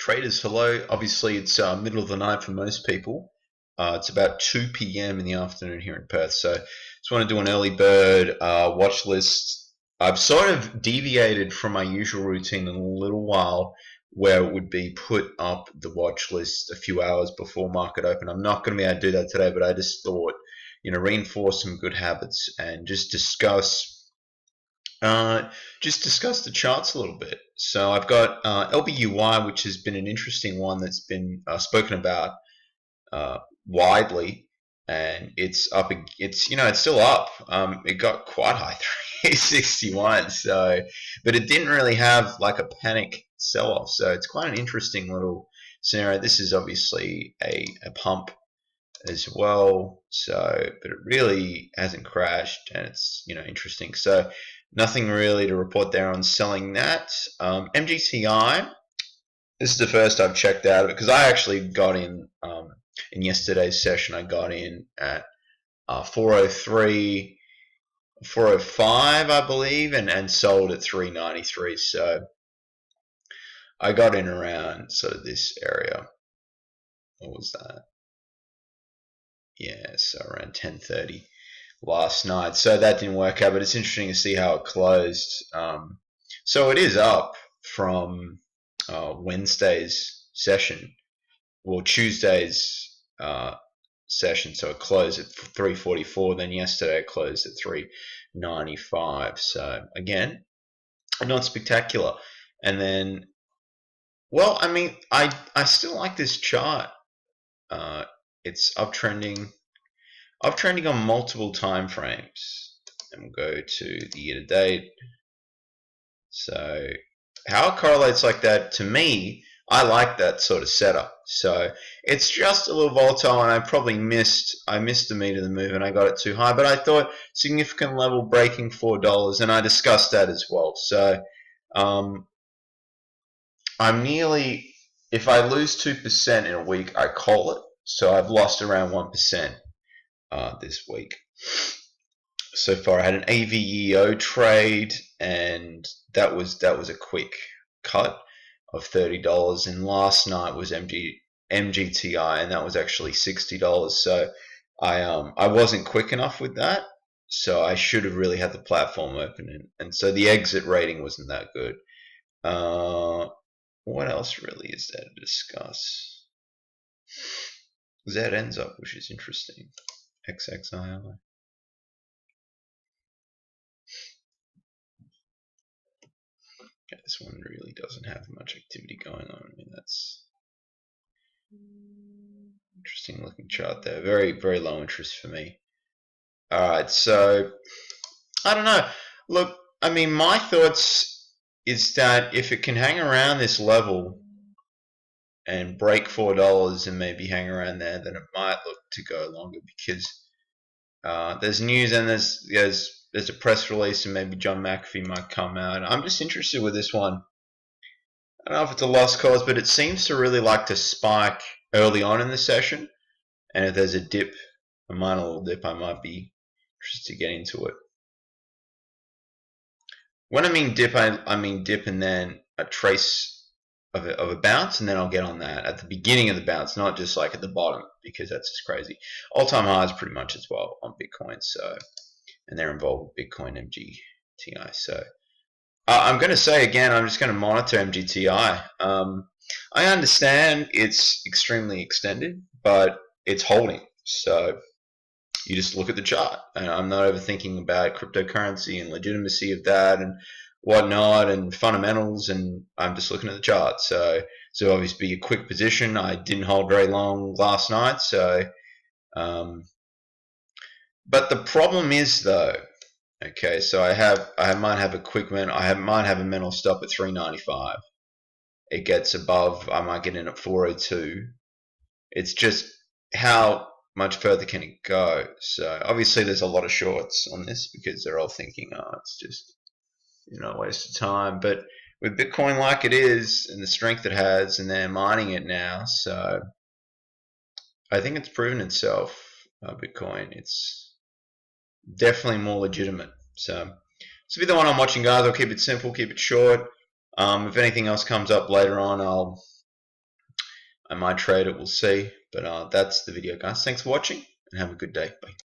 Traders, hello. Obviously, it's middle of the night for most people. It's about 2 p.m. in the afternoon here in Perth. So just want to do an early bird watch list. I've sort of deviated from my usual routine in a little while where it would be put up the watch list a few hours before market open. I'm not going to be able to do that today, but I just thought, reinforce some good habits and just discuss the charts a little bit. So I've got LBUY, which has been an interesting one that's been spoken about widely, and it's up. It's still up. It got quite high, 361. So, but it didn't really have like a panic sell-off. So it's quite an interesting little scenario. This is obviously a pump as well. So, but it really hasn't crashed, and it's interesting. So nothing really to report there on selling that. MGTI, this is the first I've checked out of it because I actually got in yesterday's session. I got in at 403, 405, I believe, and sold at 393. So I got in around sort of this area. What was that? Yeah, so around 10:30 last night. So that didn't work out, but it's interesting to see how it closed. So it is up from Wednesday's session, well, Tuesday's session. So it closed at 344. Then yesterday it closed at 395. So again, not spectacular. And then, well, I mean, I still like this chart. It's uptrending on multiple time frames. And we'll go to the year to date. So how it correlates like that, to me, I like that sort of setup. So it's just a little volatile, and I missed the meat of the move, and I got it too high. But I thought significant level breaking $4, and I discussed that as well. So I'm nearly, if I lose 2% in a week, I call it. So I've lost around 1% this week. So far, I had an AVEO trade, and that was a quick cut of $30. And last night was MGTI, and that was actually $60. So I wasn't quick enough with that. So I should have really had the platform open, and so the exit rating wasn't that good. What else really is there to discuss? Z ends up, which is interesting. XXII. Okay, this one really doesn't have much activity going on. I mean, that's interesting looking chart there. Very, very low interest for me. Alright, so I don't know. Look, I mean, my thoughts is that if it can hang around this level and break $4 and maybe hang around there, then it might look to go longer, because there's news and there's a press release, and maybe John McAfee might come out. I'm just interested with this one. I don't know if it's a lost cause, but it seems to really like to spike early on in the session, and if there's a dip, a minor little dip, I might be interested to get into it. When I mean dip, I mean dip and then a trace of a bounce, and then I'll get on that at the beginning of the bounce, not just like at the bottom, because that's just crazy. All-time highs pretty much as well on Bitcoin, so, and they're involved with Bitcoin MGTI. So I'm going to say again, I'm just going to monitor MGTI. I understand it's extremely extended, but it's holding. So you just look at the chart, and I'm not overthinking about cryptocurrency and legitimacy of that and whatnot and fundamentals, and I'm just looking at the chart. So obviously be a quick position. I didn't hold very long last night, so but the problem is though, okay, so I might have a quick might have a mental stop at 395. It gets above, I might get in at 402. It's just how much further can it go? So obviously there's a lot of shorts on this because they're all thinking, oh, it's just a waste of time. But with Bitcoin like it is, and the strength it has, and they're mining it now, so I think it's proven itself. Bitcoin, it's definitely more legitimate. So this will be the one I'm watching, guys. I'll keep it simple, keep it short. If anything else comes up later on, I'll I might trade it, we'll see. But that's the video, guys. Thanks for watching and have a good day. Bye.